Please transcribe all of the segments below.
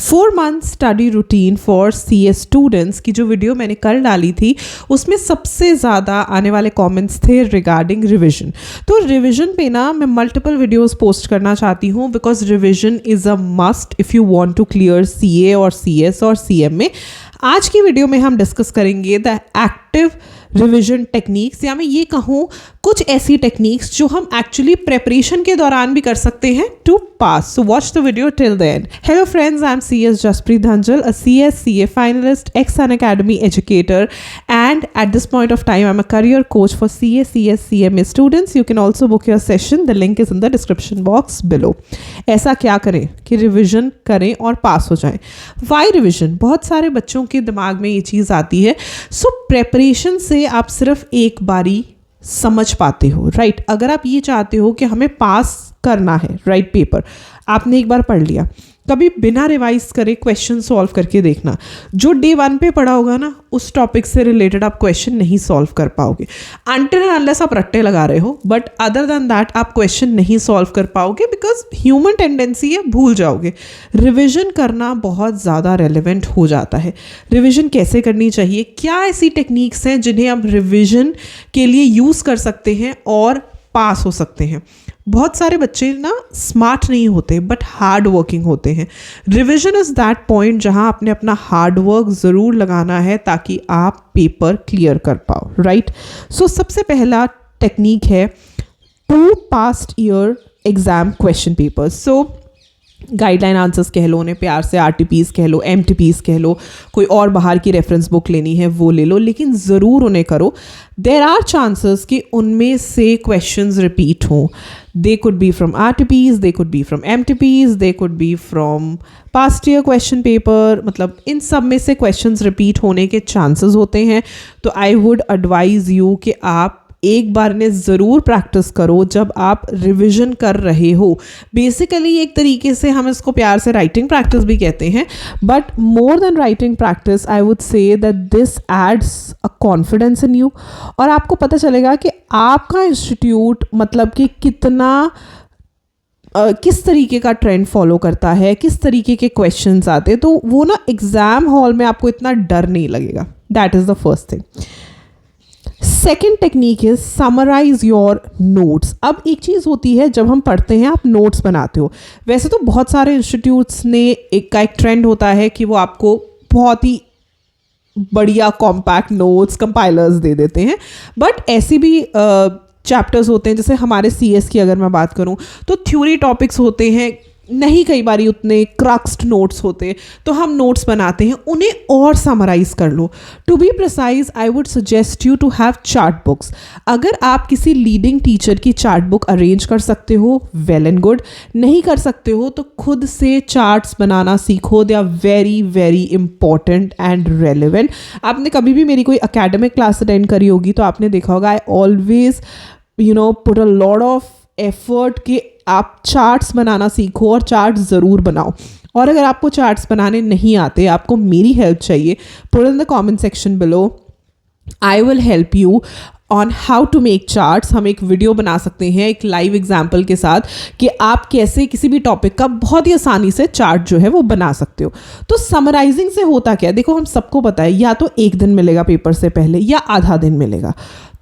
4 month study routine for CS students की जो video मैंने कल डाली थी उसमें सबसे ज़्यादा आने वाले कमेंट्स थे रिगार्डिंग रिविजन। तो रिविजन पे ना मैं मल्टीपल वीडियोस पोस्ट करना चाहती हूँ because revision is a must if you want to clear CA और CS और CM में। आज की वीडियो में हम डिस्कस करेंगे द एक्टिव रिविजन टेक्निक्स, या मैं ये कहूँ कुछ ऐसी टेक्निक्स जो हम एक्चुअली प्रेपरेशन के दौरान भी कर सकते हैं to pass. So watch the video till the end. Hello friends, I am CS Jaspreet Dhanjal, a CS CA finalist, ex-Unacademy educator, and at this point of time I'm a career coach for CA CS CMA students. You can also book your session. The link is in the description box below. ऐसा क्या करें कि revision करें और pass हो जाएं। Why revision? बहुत सारे बच्चों के दिमाग में ये चीज़ आती है। सो प्रेपरेशन से आप सिर्फ एक बारी समझ पाते हो, राइट? अगर आप ये चाहते हो कि हमें पास करना है, राइट, पेपर आपने एक बार पढ़ लिया, कभी बिना रिवाइज करे क्वेश्चन सॉल्व करके देखना। जो डे 1 पे पढ़ा होगा ना उस टॉपिक से रिलेटेड आप क्वेश्चन नहीं सॉल्व कर पाओगे अनटिल एंड अनलेस आप रट्टे लगा रहे हो, बट अदर देन दैट आप क्वेश्चन नहीं सॉल्व कर पाओगे बिकॉज ह्यूमन टेंडेंसी है, भूल जाओगे। रिविजन करना बहुत ज़्यादा रेलिवेंट हो जाता है। रिविजन कैसे करनी चाहिए, क्या ऐसी टेक्निक्स हैं जिन्हें आप रिविजन के लिए यूज़ कर सकते हैं और पास हो सकते हैं। बहुत सारे बच्चे ना स्मार्ट नहीं होते बट हार्ड वर्किंग होते हैं। रिविजन इज़ दैट पॉइंट जहां आपने अपना हार्ड वर्क ज़रूर लगाना है ताकि आप पेपर क्लियर कर पाओ, राइट? सो सबसे पहला टेक्निक है 2 past year exam question paper. So guideline answers कह लो, उन्हें प्यार से RTPs कह लो, MTPs कह लो, कोई और बाहर की रेफरेंस बुक लेनी है वो ले लो, लेकिन ज़रूर उन्हें करो। देर आर चांसेस कि उनमें से क्वेश्चंस रिपीट हों। They could be from RTPs, they could be from MTPs, they could be from past year question paper, मतलब इन सब में से क्वेश्चंस रिपीट होने के चांसेस होते हैं। तो आई वुड एडवाइज़ यू कि आप एक बार ने ज़रूर प्रैक्टिस करो जब आप रिवीजन कर रहे हो। बेसिकली एक तरीके से हम इसको प्यार से राइटिंग प्रैक्टिस भी कहते हैं, but more than writing practice I would say that this adds a confidence in you. और आपको पता चलेगा कि आपका इंस्टीट्यूट मतलब कि कितना किस तरीके का ट्रेंड फॉलो करता है, किस तरीके के क्वेश्चंस आते हैं, तो वो ना एग्ज़ाम हॉल में आपको इतना डर नहीं लगेगा। That is the first thing. Second technique is summarise your notes. अब एक चीज़ होती है जब हम पढ़ते हैं आप नोट्स बनाते हो। वैसे तो बहुत सारे इंस्टीट्यूट्स ने एक ट्रेंड होता है कि वो आपको बहुत ही बढ़िया कॉम्पैक्ट नोट्स कंपाइलर्स दे देते हैं, बट ऐसी भी चैप्टर्स होते हैं, जैसे हमारे CS की अगर मैं बात करूं तो थ्योरी टॉपिक्स होते हैं, नहीं कई बारी उतने क्रक्स्ड नोट्स होते, तो हम नोट्स बनाते हैं, उन्हें और समराइज कर लो। To be precise I would suggest you to have chart books. अगर आप किसी लीडिंग टीचर की चार्ट बुक अरेंज कर सकते हो, वेल एंड गुड। नहीं कर सकते हो तो खुद से चार्ट्स बनाना सीखो। They are very very important and relevant. आपने कभी भी मेरी कोई एकेडमिक क्लास अटेंड करी होगी तो आपने देखा होगा I always put a lot of effort कि आप चार्ट्स बनाना सीखो और चार्ट्स ज़रूर बनाओ। और अगर आपको चार्ट्स बनाने नहीं आते, आपको मेरी हेल्प चाहिए, put in the comment section below. I will help you on how to make charts. हम एक वीडियो बना सकते हैं एक लाइव एग्जाम्पल के साथ कि आप कैसे किसी भी टॉपिक का बहुत ही आसानी से चार्ट जो है वो बना सकते हो। तो समराइजिंग से होता क्या है, देखो हम सबको पता है या तो एक दिन मिलेगा पेपर से पहले या आधा दिन मिलेगा,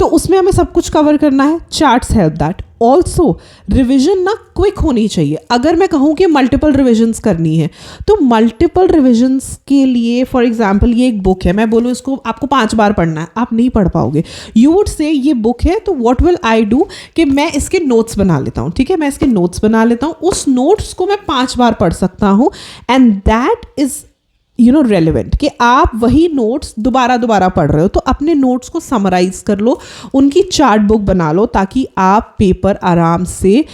तो उसमें हमें सब कुछ कवर करना है। Charts help that. Also revision ना क्विक होनी चाहिए। अगर मैं कहूँ कि मल्टीपल रिविजन्स करनी है तो मल्टीपल रिविजन्स के लिए फॉर एग्जांपल ये एक बुक है, मैं बोलूँ इसको आपको 5 बार पढ़ना है, आप नहीं पढ़ पाओगे। यू वुड से ये बुक है तो व्हाट विल आई डू कि मैं इसके नोट्स बना लेता हूँ, ठीक है, मैं इसके नोट्स बना लेता हूँ, उस नोट्स को मैं 5 बार पढ़ सकता हूँ एंड दैट इज़ रेलिवेंट कि आप वही नोट्स दोबारा पढ़ रहे हो। तो अपने नोट्स को समराइज कर लो, उनकी चार्ट बुक बना लो ताकि आप पेपर आराम से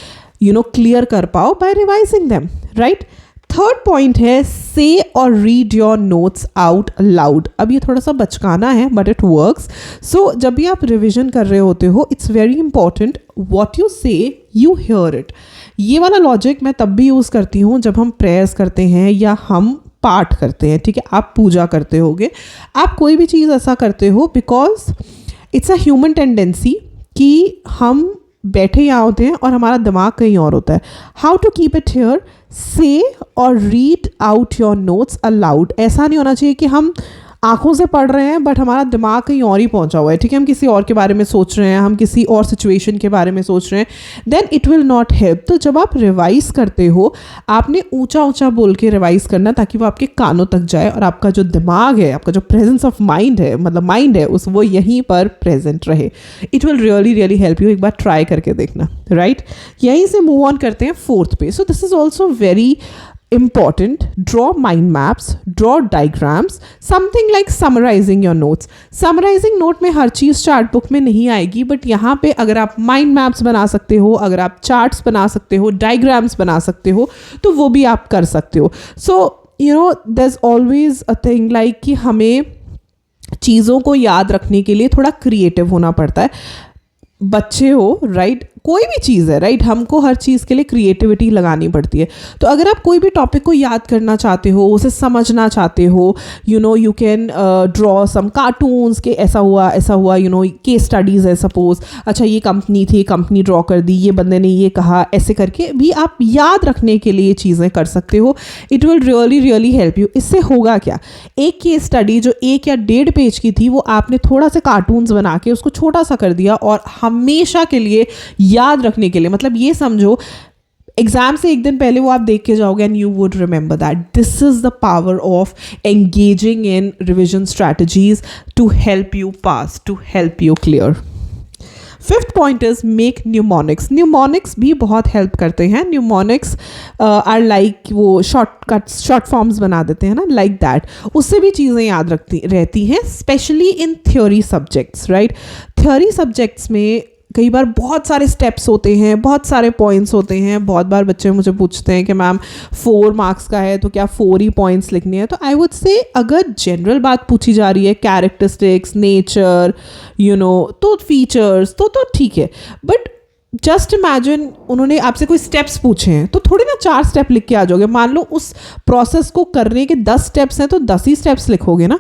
क्लियर कर पाओ by revising them, right? Third point है से और read your notes out loud. अब ये थोड़ा सा बचकाना है बट इट वर्क्स। सो जब भी आप रिविजन कर रहे होते हो it's very important what you से यू हियर इट। ये वाला लॉजिक मैं तब भी यूज़ करती हूँ जब हम प्रेयर्स करते हैं या हम पाठ करते हैं, ठीक है, आप पूजा करते होगे, आप कोई भी चीज़ ऐसा करते हो because it's a human tendency कि हम बैठे यहाँ होते हैं और हमारा दिमाग कहीं और होता है. How to keep it here, say और read out your notes aloud. ऐसा नहीं होना चाहिए कि हम आंखों से पढ़ रहे हैं बट हमारा दिमाग कहीं और ही पहुंचा हुआ है, ठीक है, हम किसी और के बारे में सोच रहे हैं, हम किसी और सिचुएशन के बारे में सोच रहे हैं, then it will not help. तो जब आप रिवाइज करते हो आपने ऊंचा ऊंचा बोल के रिवाइज करना ताकि वो आपके कानों तक जाए और आपका जो दिमाग है, आपका जो प्रेजेंस ऑफ माइंड है, मतलब माइंड है, उस वो यहीं पर प्रेजेंट रहे. It will really really help you. एक बार ट्राई करके देखना, राइट. यहीं से मूव ऑन करते हैं 4th पे. So this is also very important. Draw mind maps, draw diagrams, something like summarizing your notes. Summarizing note में हर चीज़ चार्ट बुक में नहीं आएगी, बट यहाँ पे अगर आप mind maps बना सकते हो, अगर आप charts बना सकते हो, diagrams बना सकते हो, तो वो भी आप कर सकते हो. So you know there's always a thing like कि हमें चीज़ों को याद रखने के लिए थोड़ा क्रिएटिव होना पड़ता है. बच्चे हो, राइट, कोई भी चीज़ है, राइट, हमको हर चीज़ के लिए क्रिएटिविटी लगानी पड़ती है. तो अगर आप कोई भी टॉपिक को याद करना चाहते हो, उसे समझना चाहते हो, you can draw some cartoons के ऐसा हुआ, केस स्टडीज़ है सपोज, अच्छा ये कंपनी थी, कंपनी ड्रॉ कर दी, ये बंदे ने ये कहा, ऐसे करके भी आप याद रखने के लिए चीज़ें कर सकते हो. It will really really help you. इससे होगा क्या, एक केस स्टडी जो 1 या 1.5 पेज की थी वो आपने थोड़ा सा कार्टून्स बना के उसको छोटा सा कर दिया और हमेशा के लिए याद रखने के लिए, मतलब ये समझो एग्जाम से एक दिन पहले वो आप देख के जाओगे and you would remember that. This is the power of engaging in revision strategies to help you pass, to help you clear. 5th point is make mnemonics. Mnemonics भी बहुत हेल्प करते हैं. न्यूमोनिक्स आर लाइक वो short forms बना देते हैं ना, like that. उससे भी चीज़ें याद रहती हैं, specially in theory subjects, right. Theory subjects में कई बार बहुत सारे स्टेप्स होते हैं, बहुत सारे पॉइंट्स होते हैं. बहुत बार बच्चे मुझे पूछते हैं कि मैम 4 मार्क्स का है तो क्या 4 ही पॉइंट्स लिखने हैं. तो आई वुड से अगर जनरल बात पूछी जा रही है, कैरेक्टरिस्टिक्स, नेचर, तो फीचर्स, तो ठीक है. बट जस्ट इमेजिन उन्होंने आपसे कोई स्टेप्स पूछे हैं तो थोड़ी ना 4 स्टेप लिख के आ जाओगे. मान लो उस प्रोसेस को करने के 10 स्टेप्स हैं तो 10 ही स्टेप्स लिखोगे ना.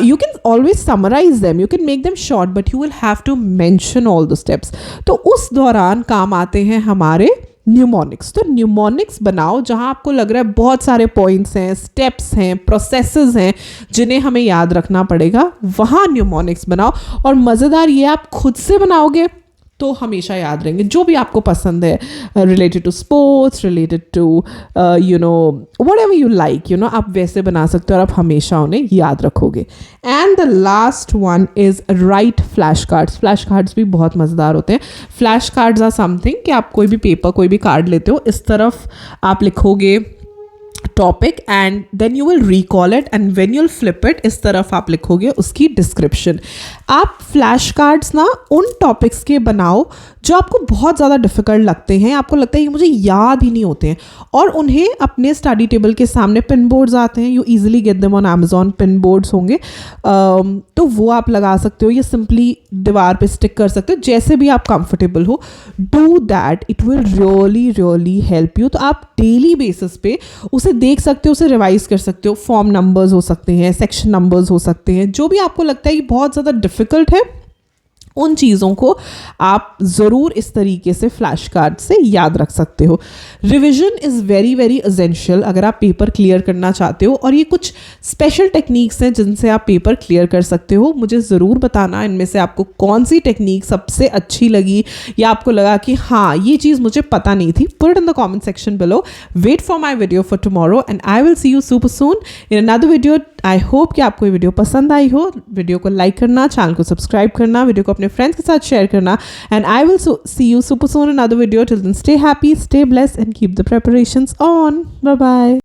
You can always summarise them, you can make them short, but you will have to mention all the steps. तो उस दौरान काम आते हैं हमारे न्यूमोनिक्स. तो न्यूमोनिक्स बनाओ जहाँ आपको लग रहा है बहुत सारे पॉइंट्स हैं, स्टेप्स हैं, प्रोसेसेस हैं जिन्हें हमें याद रखना पड़ेगा, वहाँ न्यूमोनिक्स बनाओ. और मज़ेदार ये आप खुद से बनाओगे तो हमेशा याद रहेंगे. जो भी आपको पसंद है, related to sports, related to whatever you like, आप वैसे बना सकते हो और आप हमेशा उन्हें याद रखोगे. And the last one is right flash cards. Flash cards भी बहुत मज़ेदार होते हैं. फ्लैश कार्ड्स आर समथिंग कि आप कोई भी पेपर, कोई भी कार्ड लेते हो, इस तरफ आप लिखोगे topic and then you will recall it, and when you will flip it इस तरफ आप लिखोगे उसकी डिस्क्रिप्शन. आप फ्लैश कार्ड्स ना उन टॉपिक्स के बनाओ जो आपको बहुत ज़्यादा डिफ़िकल्ट लगते हैं, आपको लगता है कि मुझे याद ही नहीं होते हैं, और उन्हें अपने स्टडी टेबल के सामने पिन बोर्ड्स आते हैं, you easily get them on Amazon. Pin boards होंगे तो वो आप लगा सकते हो या सिंपली दीवार पे स्टिक कर सकते हो, जैसे भी आप कंफर्टेबल हो. Do that, it will really really help you. तो आप डेली बेसिस पे उसे देख सकते हो, उसे रिवाइज कर सकते हो. फॉर्म नंबर्स हो सकते हैं, सेक्शन नंबर्स हो सकते हैं, जो भी आपको लगता है कि बहुत ज़्यादा डिफ़िकल्ट है उन चीज़ों को आप ज़रूर इस तरीके से फ्लैश कार्ड से याद रख सकते हो. Revision is very very essential अगर आप पेपर क्लियर करना चाहते हो, और ये कुछ स्पेशल टेक्निक्स हैं जिनसे आप पेपर क्लियर कर सकते हो. मुझे ज़रूर बताना इनमें से आपको कौन सी टेक्निक सबसे अच्छी लगी, या आपको लगा कि हाँ ये चीज़ मुझे पता नहीं थी. Put it in the comment section below. Wait for my video for tomorrow and I will see you super soon in another video. I hope कि आपको ये वीडियो पसंद आई हो. वीडियो को लाइक करना, चैनल को सब्सक्राइब करना, वीडियो को अपने फ्रेंड्स के साथ शेयर करना, and I will see you super soon in another video. Till then, stay happy, stay blessed, and keep the preparations on. Bye bye.